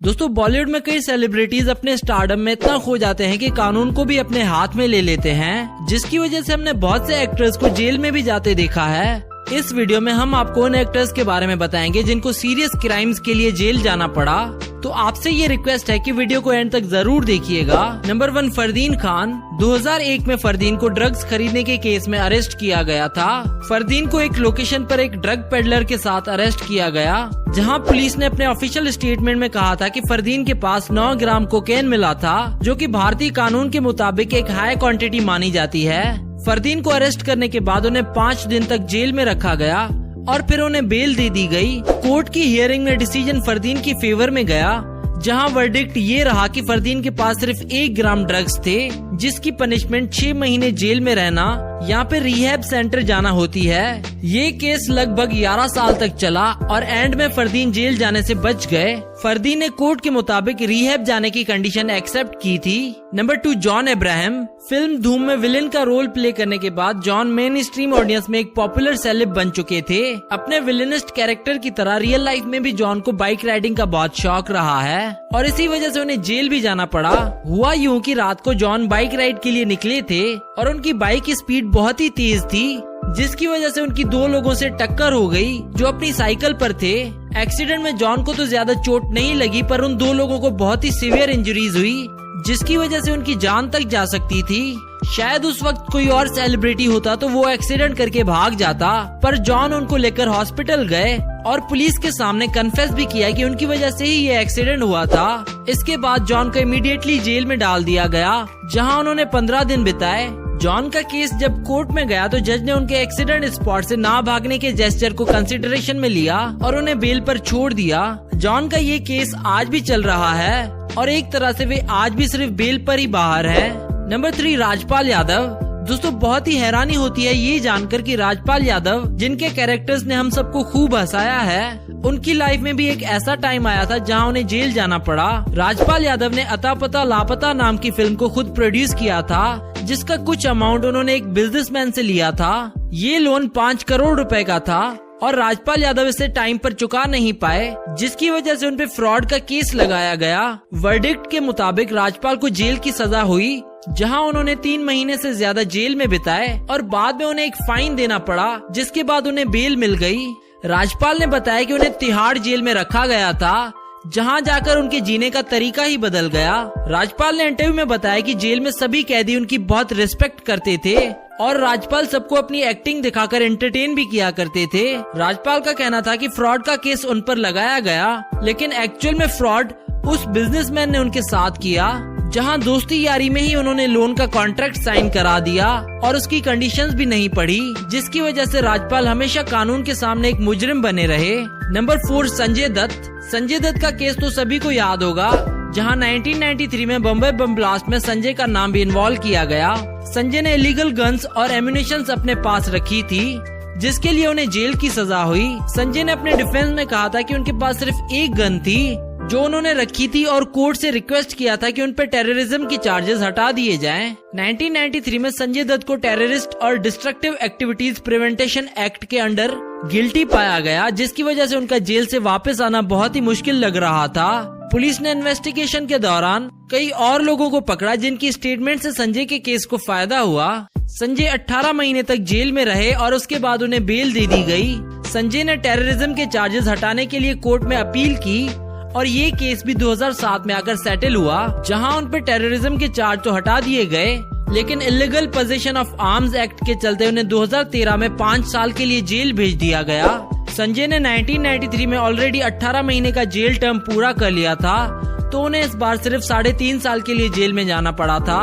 दोस्तों बॉलीवुड में कई सेलिब्रिटीज अपने स्टारडम में इतना खो जाते हैं कि कानून को भी अपने हाथ में ले लेते हैं, जिसकी वजह से हमने बहुत से एक्टर्स को जेल में भी जाते देखा है। इस वीडियो में हम आपको उन एक्टर्स के बारे में बताएंगे जिनको सीरियस क्राइम्स के लिए जेल जाना पड़ा। तो आपसे ये रिक्वेस्ट है कि वीडियो को एंड तक जरूर देखिएगा। नंबर 1, फरदीन खान। 2001 में फरदीन को ड्रग्स खरीदने के केस में अरेस्ट किया गया था। फरदीन को एक लोकेशन पर एक ड्रग पेडलर के साथ अरेस्ट किया गया, जहां पुलिस ने अपने ऑफिशियल स्टेटमेंट में कहा था कि फरदीन के पास 9 ग्राम कोकेन मिला था, जो कि भारतीय कानून के मुताबिक एक हाई क्वांटिटी मानी जाती है। फरदीन को अरेस्ट करने के बाद उन्हें 5 दिन तक जेल में रखा गया और फिर उन्हें बेल दे दी गई। कोर्ट की हियरिंग में डिसीजन फरदीन की फेवर में गया, जहां वर्डिक्ट ये रहा कि फरदीन के पास सिर्फ 1 ग्राम ड्रग्स थे, जिसकी पनिशमेंट 6 महीने जेल में रहना यहाँ पे रिहैब सेंटर जाना होती है। ये केस लगभग 11 साल तक चला और एंड में फरदीन जेल जाने से बच गए। फरदीन ने कोर्ट के मुताबिक रिहैब जाने की कंडीशन एक्सेप्ट की थी। Number 2, John Abraham. फिल्म धूम में विलेन का रोल प्ले करने के बाद जॉन मेन स्ट्रीम ऑडियंस में एक पॉपुलर सेलेब बन चुके थे। अपने विलेनिस्ट कैरेक्टर की तरह रियल लाइफ में भी जॉन को बाइक राइडिंग का बहुत शौक रहा है और इसी वजह से उन्हें जेल भी जाना पड़ा। हुआ यूं कि रात को जॉन बाइक राइड के लिए निकले थे और उनकी बाइक की स्पीड बहुत ही तेज थी, जिसकी वजह से उनकी 2 लोगों से टक्कर हो गई जो अपनी साइकिल पर थे। एक्सीडेंट में जॉन को तो ज्यादा चोट नहीं लगी, पर उन 2 लोगों को बहुत ही सीवियर इंजरीज हुई, जिसकी वजह से उनकी जान तक जा सकती थी। शायद उस वक्त कोई और सेलिब्रिटी होता तो वो एक्सीडेंट करके भाग जाता, पर जॉन उनको लेकर हॉस्पिटल गए और पुलिस के सामने कन्फेस भी किया कि उनकी वजह से ही ये एक्सीडेंट हुआ था। इसके बाद जॉन को इमीडिएटली जेल में डाल दिया गया, जहां उन्होंने 15 दिन बिताए। जॉन का केस जब कोर्ट में गया तो जज ने उनके एक्सीडेंट स्पॉट से ना भागने के जेस्चर को कंसिडरेशन में लिया और उन्हें बेल पर छोड़ दिया। जॉन का ये केस आज भी चल रहा है और एक तरह से वे आज भी सिर्फ बेल पर ही बाहर है। नंबर 3, राजपाल यादव। दोस्तों बहुत ही हैरानी होती है ये जानकर कि राजपाल यादव, जिनके कैरेक्टर्स ने हम सबको खूब हंसाया है, उनकी लाइफ में भी एक ऐसा टाइम आया था जहां उन्हें जेल जाना पड़ा। राजपाल यादव ने अता पता लापता नाम की फिल्म को खुद प्रोड्यूस किया था, जिसका कुछ अमाउंट उन्होंने एक बिजनेसमैन से लिया था। ये लोन 5 करोड़ रुपए का था और राजपाल यादव इसे टाइम पर चुका नहीं पाए, जिसकी वजह से उन पे फ्रॉड का केस लगाया गया। वर्डिक्ट के मुताबिक राजपाल को जेल की सजा हुई, जहां उन्होंने 3 महीने से ज्यादा जेल में बिताए और बाद में उन्हें एक फाइन देना पड़ा, जिसके बाद उन्हें बेल मिल गई। राजपाल ने बताया कि उन्हें तिहाड़ जेल में रखा गया था, जहां जाकर उनके जीने का तरीका ही बदल गया। राजपाल ने इंटरव्यू में बताया कि जेल में सभी कैदी उनकी बहुत रिस्पेक्ट करते थे और राजपाल सबको अपनी एक्टिंग दिखाकर एंटरटेन भी किया करते थे। राजपाल का कहना था कि फ्रॉड का केस उन पर लगाया गया, लेकिन एक्चुअल में फ्रॉड उस बिजनेसमैन ने उनके साथ किया, जहां दोस्ती यारी में ही उन्होंने लोन का कॉन्ट्रैक्ट साइन करा दिया और उसकी कंडीशंस भी नहीं पढ़ी, जिसकी वजह से राजपाल हमेशा कानून के सामने एक मुजरिम बने रहे। नंबर 4, संजय दत्त। संजय दत्त का केस तो सभी को याद होगा, जहां 1993 में बम्बई बम ब्लास्ट में संजय का नाम भी इन्वॉल्व किया गया। संजय ने इलीगल गन्स और एम्यूनिशंस अपने पास रखी थी, जिसके लिए उन्हें जेल की सजा हुई। संजय ने अपने डिफेंस में कहा था कि उनके पास सिर्फ 1 गन थी जो उन्होंने रखी थी और कोर्ट से रिक्वेस्ट किया था कि उन पर टेररिज्म की चार्जेस हटा दिए जाएं। 1993 में संजय दत्त को टेररिस्ट और डिस्ट्रक्टिव एक्टिविटीज प्रिवेंटेशन एक्ट के अंडर गिल्टी पाया गया, जिसकी वजह से उनका जेल से वापस आना बहुत ही मुश्किल लग रहा था। पुलिस ने इन्वेस्टिगेशन के दौरान कई और लोगों को पकड़ा, जिनकी स्टेटमेंट से संजय के केस को फायदा हुआ। संजय 18 महीने तक जेल में रहे और उसके बाद उन्हें बेल दे दी गई। संजय ने टेररिज्म के चार्जेस हटाने के लिए कोर्ट में अपील की और ये केस भी 2007 में आकर सेटल हुआ, जहां उन पर टेररिज्म के चार्ज तो हटा दिए गए, लेकिन illegal position of arms act के चलते उन्हें 2013 में 5 साल के लिए जेल भेज दिया गया। संजय ने 1993 में ऑलरेडी 18 महीने का जेल टर्म पूरा कर लिया था, तो उन्हें इस बार सिर्फ 3.5 साल के लिए जेल में जाना पड़ा था।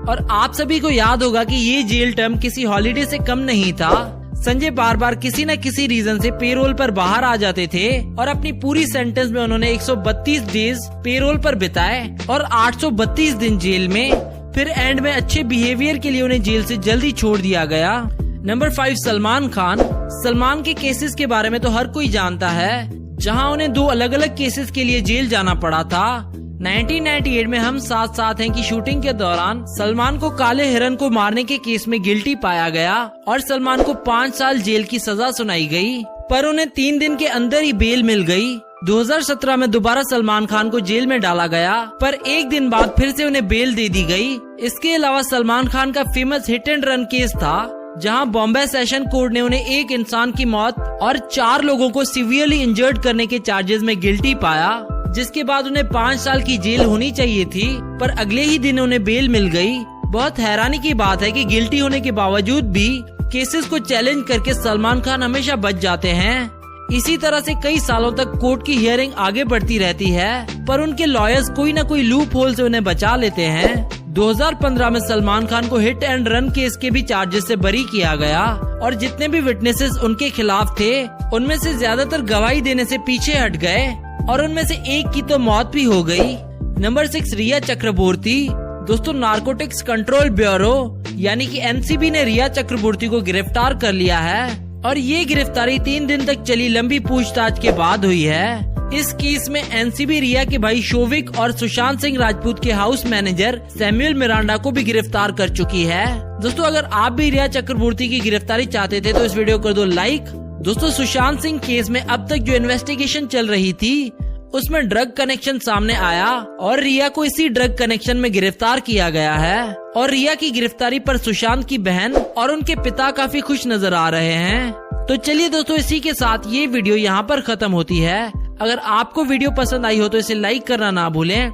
और आप सभी को याद होगा कि ये जेल टर्म किसी हॉलीडे से कम नहीं था। संजय बार बार किसी न किसी रीजन से पेरोल पर बाहर आ जाते थे और अपनी पूरी सेंटेंस में उन्होंने 132 डेज पेरोल पर बिताए और 832 दिन जेल में। फिर एंड में अच्छे बिहेवियर के लिए उन्हें जेल से जल्दी छोड़ दिया गया। नंबर 5, सलमान खान। सलमान के केसेस के बारे में तो हर कोई जानता है, जहां उन्हें 2 अलग अलग केसेस के लिए जेल जाना पड़ा था। 1998 में हम साथ साथ हैं की शूटिंग के दौरान सलमान को काले हिरन को मारने के केस में गिल्टी पाया गया और सलमान को 5 साल जेल की सजा सुनाई गई, पर उन्हें 3 दिन के अंदर ही बेल मिल गई। 2017 में दोबारा सलमान खान को जेल में डाला गया, पर एक दिन बाद फिर से उन्हें बेल दे दी गई। इसके अलावा सलमान खान का famous hit and run case था, जहां बॉम्बे सेशन कोर्ट ने उन्हें एक इंसान की मौत और 4 लोगों को सीवियरली इंजर्ड करने के चार्जेस में गिल्टी पाया, जिसके बाद उन्हें 5 साल की जेल होनी चाहिए थी, पर अगले ही दिन उन्हें बेल मिल गई। बहुत हैरानी की बात है कि गिल्टी होने के बावजूद भी केसेस को चैलेंज करके सलमान खान हमेशा बच जाते हैं। इसी तरह से कई सालों तक कोर्ट की हियरिंग आगे बढ़ती रहती है, पर उनके लॉयर्स कोई न कोई लूप होल से उन्हें बचा लेते हैं। 2015 में सलमान खान को हिट एंड रन केस के भी चार्जेस से बरी किया गया, और जितने भी विटनेसेस उनके खिलाफ थे उनमें से ज्यादातर गवाही देने से पीछे हट गए, और उनमें से एक की तो मौत भी हो गई। नंबर 6, रिया चक्रवर्ती। दोस्तों, नारकोटिक्स कंट्रोल ब्यूरो यानी कि एनसीबी ने रिया चक्रवर्ती को गिरफ्तार कर लिया है, और ये गिरफ्तारी 3 दिन तक चली लंबी पूछताछ के बाद हुई है। इस केस में एनसीबी रिया के भाई शोविक और सुशांत सिंह राजपूत के हाउस मैनेजर सैमुअल मिरांडा को भी गिरफ्तार कर चुकी है। दोस्तों, अगर आप भी रिया चक्रवर्ती की गिरफ्तारी चाहते थे तो इस वीडियो को कर दो लाइक। दोस्तों, सुशांत सिंह केस में अब तक जो इन्वेस्टिगेशन चल रही थी उसमें ड्रग कनेक्शन सामने आया, और रिया को इसी ड्रग कनेक्शन में गिरफ्तार किया गया है। और रिया की गिरफ्तारी पर सुशांत की बहन और उनके पिता काफी खुश नजर आ रहे हैं। तो चलिए दोस्तों, इसी के साथ ये वीडियो यहाँ पर खत्म होती है। अगर आपको वीडियो पसंद आई हो तो इसे लाइक करना ना भूलें,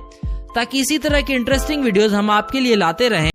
ताकि इसी तरह की इंटरेस्टिंग वीडियोस हम आपके लिए लाते रहें।